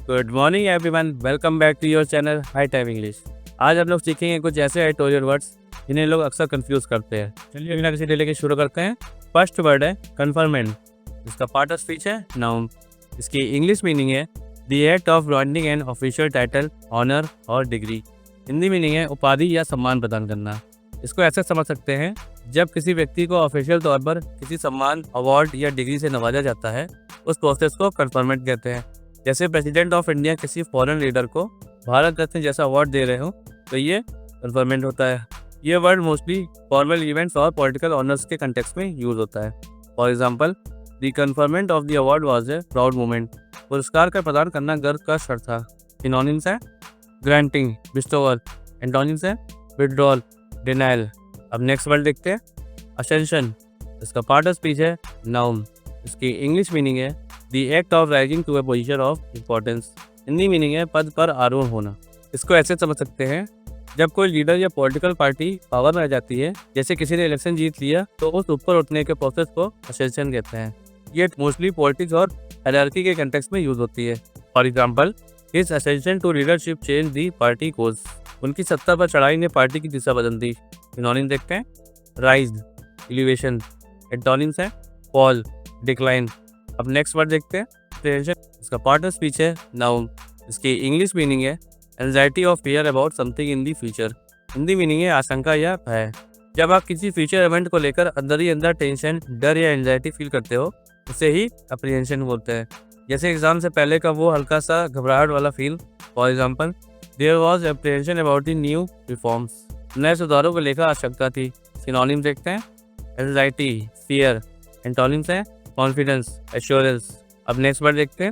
Good morning everyone, welcome back to your channel high time English. आज हम लोग सीखेंगे कुछ ऐसे एडिटोरियल वर्ड्स जिन्हें लोग अक्सर कंफ्यूज करते हैं। चलिए बिना किसी डिले के शुरू करते हैं। फर्स्ट वर्ड है कन्फर्मेंट। इसका पार्ट ऑफ स्पीच है नाउन। इसकी इंग्लिश मीनिंग है the act of granting an official title, honour और डिग्री। हिंदी मीनिंग है उपाधि या सम्मान प्रदान करना। इसको ऐसे समझ सकते हैं, जब किसी व्यक्ति को ऑफिशियल तौर पर किसी सम्मान, अवार्ड या डिग्री से नवाजा जाता है, उस प्रोसेस को कन्फर्मेंट कहते हैं। जैसे प्रेसिडेंट ऑफ इंडिया किसी फॉरेन लीडर को भारत रत्न जैसा अवार्ड दे रहे हो, तो ये कन्फर्मेंट होता है। ये वर्ड मोस्टली फॉर्मल इवेंट्स और पॉलिटिकल ऑनर्स के कंटेक्स्ट में यूज होता है। For example, the conferment of the award was a proud moment. पुरस्कार का प्रदान करना गर्व का क्षण था। सिनोनिम्स है ग्रांटिंग, बिस्टोवल। एंटोनिम्स है विथड्रॉल, डिनायल। अब नेक्स्ट वर्ड देखते हैं असेंशन। इसका पार्ट ऑफ स्पीच है नाउन। इसकी इंग्लिश मीनिंग है the act of rising to a position of importance. Hindi meaning है पद पर आरोहण होना। इसको ऐसे समझ सकते हैं, जब कोई लीडर या पॉलिटिकल पार्टी पावर में आ जाती है, जैसे किसी ने इलेक्शन जीत लिया, तो उस ऊपर उठने के प्रोसेस को असेंशन कहते हैं। ये मोस्टली पॉलिटिक्स और हायरार्की के कंटेक्स्ट में यूज होती है। For example, his ascension to leadership change the party course. उनकी सत्ता पर चढ़ाई ने पार्टी की दिशा बदल दी। सिनोनिम देखते हैं राइज, एलिवेशन। एंटोनिम्स है फॉल, डिक्लाइन। अब नेक्स्ट वर्ड देखते हैं टेंशन। इसका पार्ट ऑफ स्पीच है नाउन। इसकी इंग्लिश मीनिंग है anxiety of fear about something in the future. Hindi meaning है आशंका या भय। जब आप किसी फ्यूचर इवेंट को लेकर अंदर ही अंदर टेंशन, डर या एंजाइटी फील करते हो, उसे ही अप्रीहेंशन बोलते हैं। जैसे एग्जाम से पहले का वो हल्का सा घबराहट वाला feel. For example, there was apprehension about the new reforms. नए सुधारों को लेकर आशंका थी। सिनोनिम देखते हैं एंजाइटी, फियर। एंटोनिम्स है कॉन्फिडेंस, एश्योरेंस। अब नेक्स्ट वर्ड देखते हैं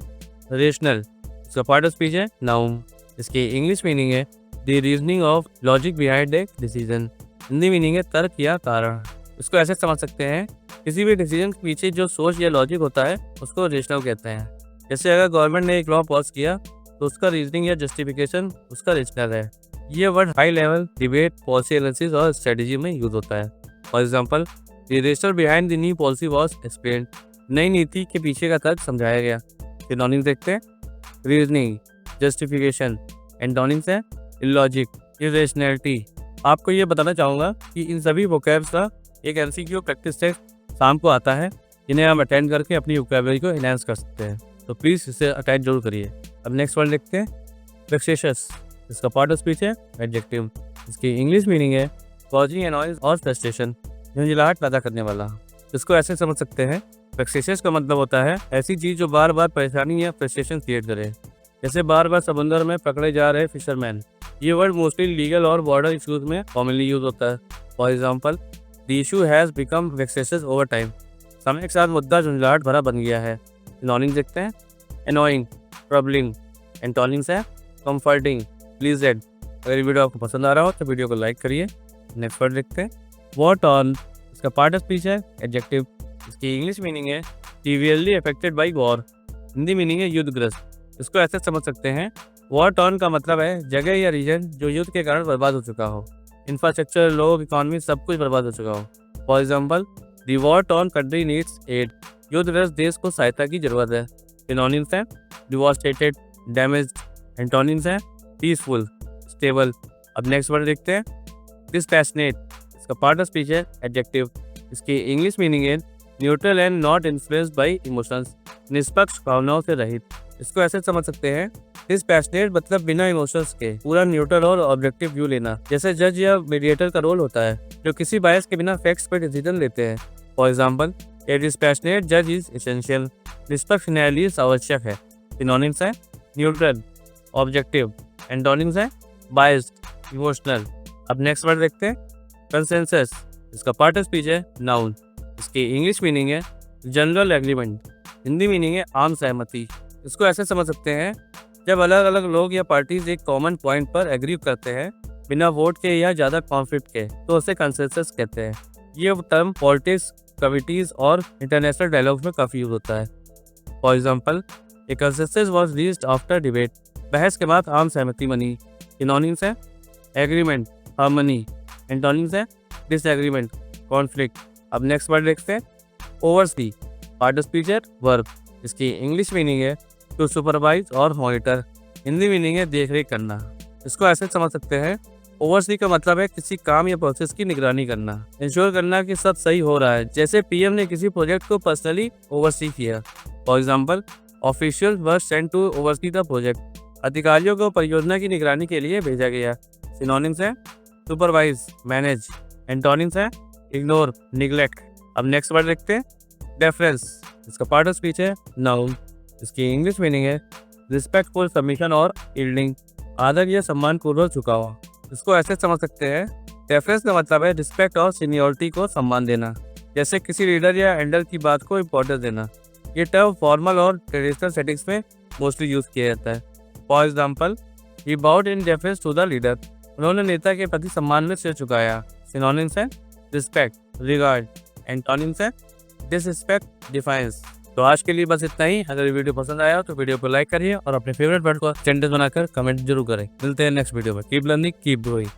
रेशनल। इसका पार्ट ऑफ स्पीच है नाउन। इसकी इंग्लिश मीनिंग है the reasoning of logic behind a decision. Hindi meaning है तर्क या कारण। इसको ऐसे समझ सकते हैं, किसी भी डिसीजन के पीछे जो सोच या लॉजिक होता है, उसको रेशनल कहते हैं। जैसे अगर गवर्नमेंट ने एक लॉ पास किया, तो उसका रीजनिंग या जस्टिफिकेशन उसका रेशनल है। ये word high level debate, policy analysis और स्ट्रेटेजी में यूज होता है। For example, the rational behind the new policy was explained. नई नीति के पीछे का तर्क समझाया गया। सिनोनिम देखते हैं रीजनिंग, जस्टिफिकेशन। एंटोनिम्स है इलॉजिक, इरेशनैलिटी। आपको ये बताना चाहूँगा कि इन सभी वोकैब्स का एक एमसीक्यू प्रैक्टिस टेस्ट शाम को आता है, जिन्हें आप अटेंड करके अपनी वोकैबुलरी को एनहांस कर सकते हैं। तो प्लीज़ इसे अटेंड जरूर करिए। अब नेक्स्ट वर्ड देखते हैं वेक्सेशियस। इसका पार्ट ऑफ स्पीच है एडजेक्टिव। इसकी इंग्लिश मीनिंग है कॉजिंग एनॉयंस और फ्रस्ट्रेशन, झंझलाहट पैदा करने वाला। इसको ऐसे समझ सकते हैं, वेक्सेशियस का मतलब होता है ऐसी चीज़ जो बार बार परेशानी या फ्रस्ट्रेशन क्रिएट करे। जैसे बार बार समुद्र में पकड़े जा रहे फिशरमैन। ये वर्ड मोस्टली लीगल और बॉर्डर इश्यूज में कॉमनली यूज होता है। For example, the issue has become vexatious over time. समय के साथ मुद्दा झंझलाहट भरा बन गया है। सिनोनिम देखते हैं एनोइंग, ट्रबलिंग। एंटोनिम्स है कंफर्टिंग, प्लीजेंट। अगर ये वीडियो आपको पसंद आ रहा हो तो वीडियो को लाइक करिए। नेक्स्ट वर्ड देखते हैं वॉर ऑन। इसका पार्ट ऑफ स्पीच है एडजेक्टिव। इसकी इंग्लिश मीनिंग है severely affected by war. Hindi meaning है युद्धग्रस्त। इसको ऐसे समझ सकते हैं, वॉर टॉर्न का मतलब है जगह या रीजन जो युद्ध के कारण बर्बाद हो चुका हो। इंफ्रास्ट्रक्चर, लोग, इकोनॉमी, सब कुछ बर्बाद हो चुका हो। For example, the war torn country needs aid. युद्धग्रस्त देश को सहायता की जरूरत है। सिनोनिम्स हैं डिवास्टेटेड, डैमेज्ड। एंटोनिम्स हैं पीसफुल, स्टेबल। अब नेक्स्ट वर्ड देखते हैं डिस्पैशनेट। इसका पार्ट ऑफ स्पीच है एडजेक्टिव। इसकी इंग्लिश मीनिंग है neutral and not influenced by emotions, निष्पक्ष भावनाओं से रहित। इसको ऐसे समझ सकते हैं, डिस्पैशनेट मतलब बिना इमोशंस के पूरा न्यूट्रल और ऑब्जेक्टिव व्यू लेना। जैसे जज या मीडिएटर का रोल होता है, जो किसी बायस के बिना फैक्ट्स पर डिसीजन लेते हैं। फॉर एग्जाम्पल, ए डिस्पैशनेट जज इज एसेंशियल। निष्पक्ष न्यायाधीश आवश्यक है। सिनोनिम्स है न्यूट्रल, ऑब्जेक्टिव। एंटोनिम्स है बायस्ड, इमोशनल। अब नेक्स्ट वर्ड देखते हैं कंसेंसस। इसका पार्ट ऑफ स्पीच है नाउन। इसकी इंग्लिश मीनिंग है जनरल एग्रीमेंट। हिंदी मीनिंग है आम सहमति। इसको ऐसे समझ सकते हैं, जब अलग अलग लोग या पार्टीज एक कॉमन पॉइंट पर एग्री करते हैं बिना वोट के या ज़्यादा कॉन्फ्लिक्ट के, तो उसे कंसेंसस कहते हैं। ये टर्म पॉलिटिक्स, कमिटीज और इंटरनेशनल डायलॉग्स में काफ़ी यूज होता है। For example, A consensus was reached after debate. बहस के बाद आम सहमति बनी। सिनोनिम्स है एग्रीमेंट, हार्मनी। एंटोनिम्स है डिसएग्रीमेंट, कॉन्फ्लिक्ट। अब नेक्स्ट वर्ड देखते हैं ओवरसी। पार्ट ऑफ स्पीच है वर्ब। इसकी इंग्लिश मीनिंग है टू सुपरवाइज और मॉनिटर। हिंदी मीनिंग है देख रेख करना। इसको ऐसे समझ सकते हैं, ओवरसी का मतलब है किसी काम या प्रोसेस की निगरानी करना, इंश्योर करना कि सब सही हो रहा है। जैसे पीएम ने किसी प्रोजेक्ट को पर्सनली ओवरसी किया। For example, official were sent to oversee the project. अधिकारियों को परियोजना की निगरानी के लिए भेजा गया। सिनोनिम्स है सुपरवाइज, मैनेज। एंटोनिम्स है इग्नोर, निग्लेक्ट। अब नेक्स्ट वर्ड देखते हैं, डेफरेंस। इसका पार्ट ऑफ स्पीच है नाउन। इसकी इंग्लिश मीनिंग है रिस्पेक्टफुल सबमिशन और यील्डिंग, आदर या सम्मानपूर्वक झुकाव। इसको ऐसे समझ सकते हैं, डेफरेंस का मतलब है रिस्पेक्ट और सीनियरिटी को सम्मान देना, जैसे किसी लीडर या एल्डर की बात को इम्पोर्टेंस देना। ये टर्म फॉर्मल और ट्रेडिशनल सेटिंग्स में मोस्टली यूज किया जाता है। For example, he bowed in deference to the leader. उन्होंने नेता के प्रति सम्मान में सिर झुकाया। सिनोनिम्स है रिस्पेक्ट, रिगार्ड। एंटोनिम्स है डिसरिस्पेक्ट, डिफाइंस। तो आज के लिए बस इतना ही। अगर वीडियो पसंद आया तो वीडियो को लाइक करिए और अपने फेवरेट वर्ड को सेंटेंस बनाकर कमेंट जरूर करें। मिलते हैं नेक्स्ट वीडियो में। Keep learning, keep growing.